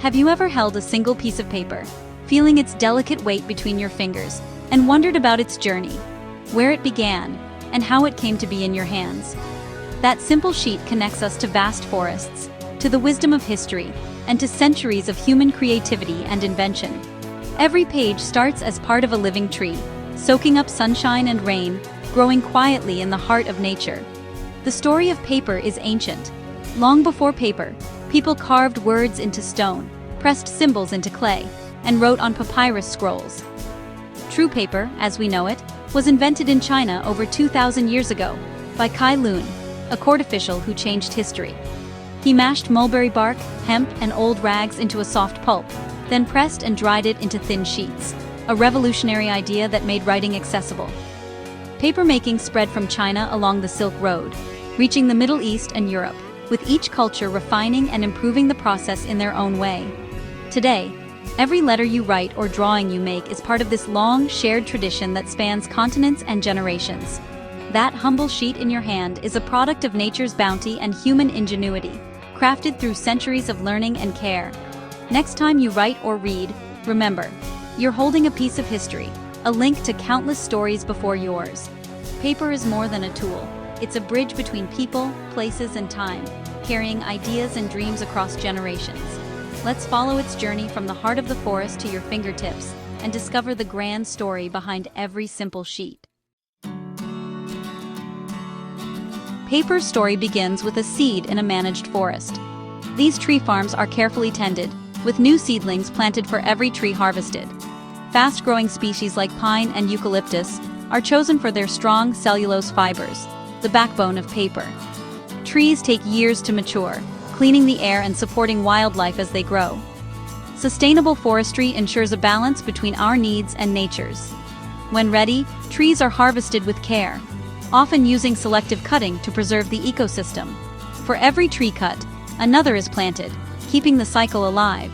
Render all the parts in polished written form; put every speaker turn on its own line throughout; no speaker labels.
Have you ever held a single piece of paper, feeling its delicate weight between your fingers, and wondered about its journey, where it began, and how it came to be in your hands? That simple sheet connects us to vast forests, to the wisdom of history, and to centuries of human creativity and invention. Every page starts as part of a living tree, soaking up sunshine and rain, growing quietly in the heart of nature. The story of paper is ancient. Long before paper, people carved words into stone, pressed symbols into clay, and wrote on papyrus scrolls. True paper, as we know it, was invented in China over 2,000 years ago by Kai Lun, a court official who changed history. He mashed mulberry bark, hemp, and old rags into a soft pulp, then pressed and dried it into thin sheets, a revolutionary idea that made writing accessible. Papermaking spread from China along the Silk Road, reaching the Middle East and Europe, with each culture refining and improving the process in their own way. Today, every letter you write or drawing you make is part of this long, shared tradition that spans continents and generations. That humble sheet in your hand is a product of nature's bounty and human ingenuity, crafted through centuries of learning and care. Next time you write or read, remember, you're holding a piece of history, a link to countless stories before yours. Paper is more than a tool. It's a bridge between people, places, and time, carrying ideas and dreams across generations. Let's follow its journey from the heart of the forest to your fingertips and discover the grand story behind every simple sheet. Paper's story begins with a seed in a managed forest. These tree farms are carefully tended, with new seedlings planted for every tree harvested. Fast-growing species like pine and eucalyptus are chosen for their strong cellulose fibers, the backbone of paper. Trees take years to mature, cleaning the air and supporting wildlife as they grow. Sustainable forestry ensures a balance between our needs and nature's. When ready, trees are harvested with care, often using selective cutting to preserve the ecosystem. For every tree cut, another is planted, keeping the cycle alive.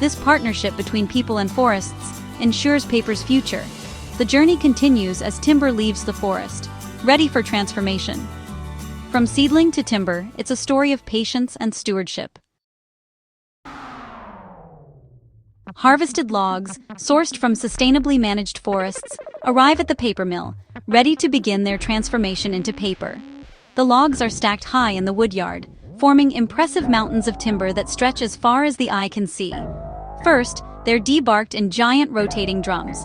This partnership between people and forests ensures paper's future. The journey continues as timber leaves the forest, ready for transformation. From seedling to timber, it's a story of patience and stewardship. Harvested logs, sourced from sustainably managed forests, arrive at the paper mill, ready to begin their transformation into paper. The logs are stacked high in the woodyard, forming impressive mountains of timber that stretch as far as the eye can see. First, they're debarked in giant rotating drums.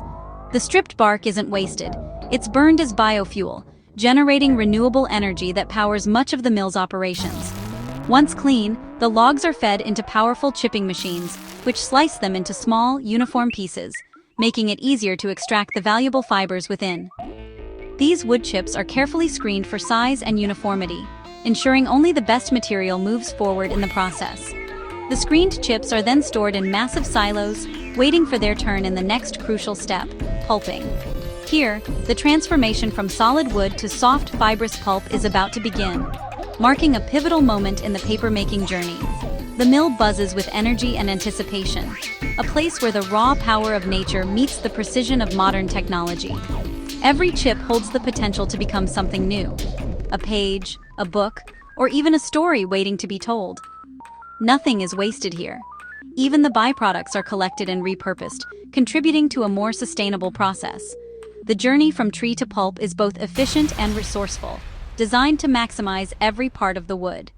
The stripped bark isn't wasted. It's burned as biofuel, generating renewable energy that powers much of the mill's operations. Once clean, the logs are fed into powerful chipping machines, which slice them into small, uniform pieces, making it easier to extract the valuable fibers within. These wood chips are carefully screened for size and uniformity, ensuring only the best material moves forward in the process. The screened chips are then stored in massive silos, waiting for their turn in the next crucial step, pulping. Here, the transformation from solid wood to soft fibrous pulp is about to begin, marking a pivotal moment in the paper-making journey. The mill buzzes with energy and anticipation, a place where the raw power of nature meets the precision of modern technology. Every chip holds the potential to become something new, a page, a book, or even a story waiting to be told. Nothing is wasted here. Even the byproducts are collected and repurposed, contributing to a more sustainable process. The journey from tree to pulp is both efficient and resourceful, designed to maximize every part of the wood.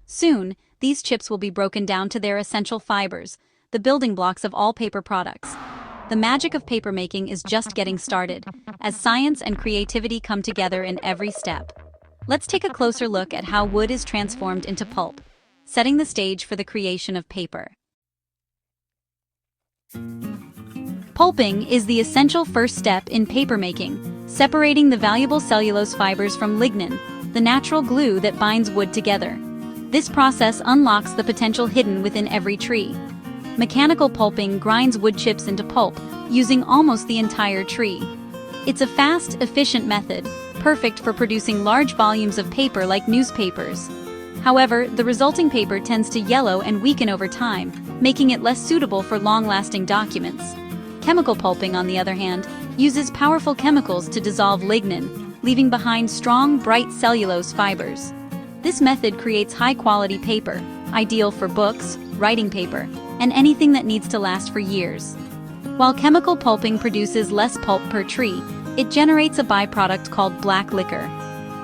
Soon, these chips will be broken down to their essential fibers, the building blocks of all paper products. The magic of papermaking is just getting started, as science and creativity come together in every step. Let's take a closer look at how wood is transformed into pulp, setting the stage for the creation of paper. Pulping is the essential first step in papermaking, separating the valuable cellulose fibers from lignin, the natural glue that binds wood together. This process unlocks the potential hidden within every tree. Mechanical pulping grinds wood chips into pulp, using almost the entire tree. It's a fast, efficient method, perfect for producing large volumes of paper like newspapers. However, the resulting paper tends to yellow and weaken over time, making it less suitable for long-lasting documents. Chemical pulping, on the other hand, uses powerful chemicals to dissolve lignin, leaving behind strong, bright cellulose fibers. This method creates high-quality paper, ideal for books, writing paper, and anything that needs to last for years. While chemical pulping produces less pulp per tree, it generates a byproduct called black liquor.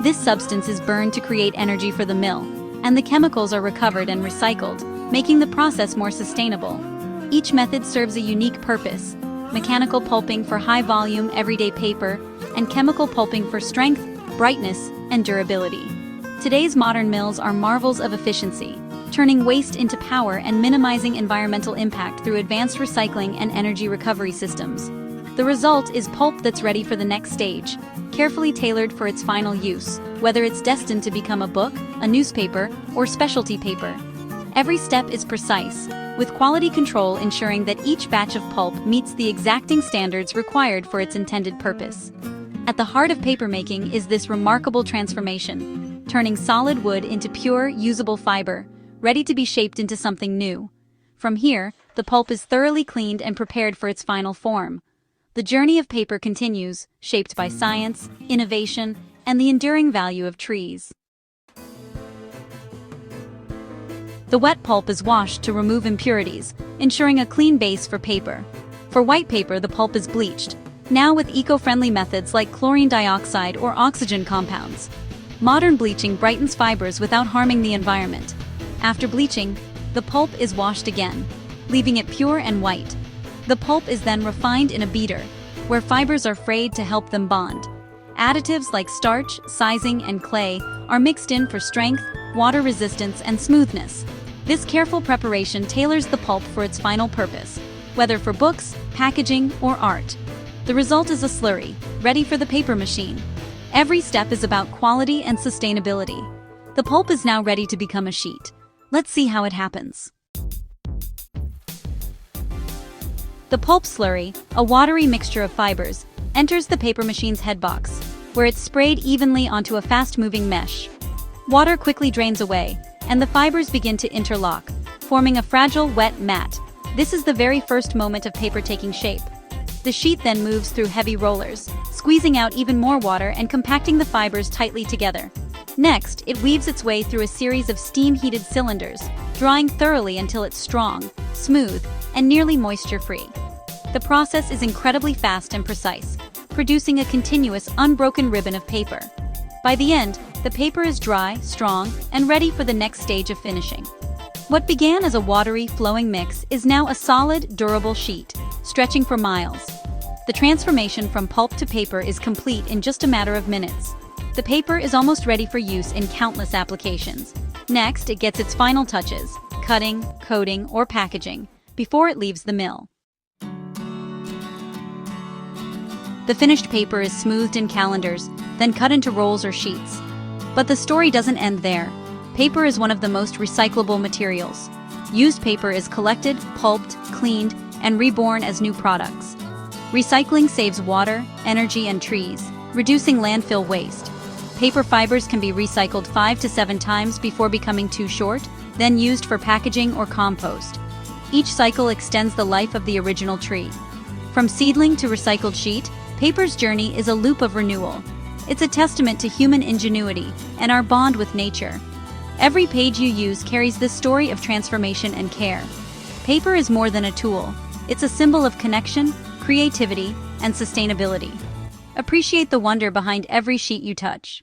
This substance is burned to create energy for the mill, and the chemicals are recovered and recycled, making the process more sustainable. Each method serves a unique purpose: mechanical pulping for high-volume, everyday paper, and chemical pulping for strength, brightness, and durability. Today's modern mills are marvels of efficiency, turning waste into power and minimizing environmental impact through advanced recycling and energy recovery systems. The result is pulp that's ready for the next stage, carefully tailored for its final use, whether it's destined to become a book, a newspaper, or specialty paper. Every step is precise, with quality control ensuring that each batch of pulp meets the exacting standards required for its intended purpose. At the heart of papermaking is this remarkable transformation, turning solid wood into pure, usable fiber, ready to be shaped into something new. From here, the pulp is thoroughly cleaned and prepared for its final form. The journey of paper continues, shaped by science, innovation, and the enduring value of trees. The wet pulp is washed to remove impurities, ensuring a clean base for paper. For white paper, the pulp is bleached, now with eco-friendly methods like chlorine dioxide or oxygen compounds. Modern bleaching brightens fibers without harming the environment. After bleaching, the pulp is washed again, leaving it pure and white. The pulp is then refined in a beater, where fibers are frayed to help them bond. Additives like starch, sizing, and clay are mixed in for strength, water resistance, and smoothness. This careful preparation tailors the pulp for its final purpose, whether for books, packaging, or art. The result is a slurry, ready for the paper machine. Every step is about quality and sustainability. The pulp is now ready to become a sheet. Let's see how it happens. The pulp slurry, a watery mixture of fibers, enters the paper machine's headbox, where it's sprayed evenly onto a fast-moving mesh. Water quickly drains away, and the fibers begin to interlock, forming a fragile, wet mat. This is the very first moment of paper taking shape. The sheet then moves through heavy rollers, squeezing out even more water and compacting the fibers tightly together. Next, it weaves its way through a series of steam-heated cylinders, drying thoroughly until it's strong, smooth, and nearly moisture-free. The process is incredibly fast and precise, producing a continuous, unbroken ribbon of paper. By the end, the paper is dry, strong, and ready for the next stage of finishing. What began as a watery, flowing mix is now a solid, durable sheet, stretching for miles. The transformation from pulp to paper is complete in just a matter of minutes. The paper is almost ready for use in countless applications. Next, it gets its final touches: cutting, coating, or packaging, before it leaves the mill. The finished paper is smoothed in calendars, then cut into rolls or sheets. But the story doesn't end there. Paper is one of the most recyclable materials. Used paper is collected, pulped, cleaned, and reborn as new products. Recycling saves water, energy, and trees, reducing landfill waste. Paper fibers can be recycled 5 to 7 times before becoming too short, then used for packaging or compost. Each cycle extends the life of the original tree. From seedling to recycled sheet, paper's journey is a loop of renewal. It's a testament to human ingenuity and our bond with nature. Every page you use carries this story of transformation and care. Paper is more than a tool. It's a symbol of connection, creativity, and sustainability. Appreciate the wonder behind every sheet you touch.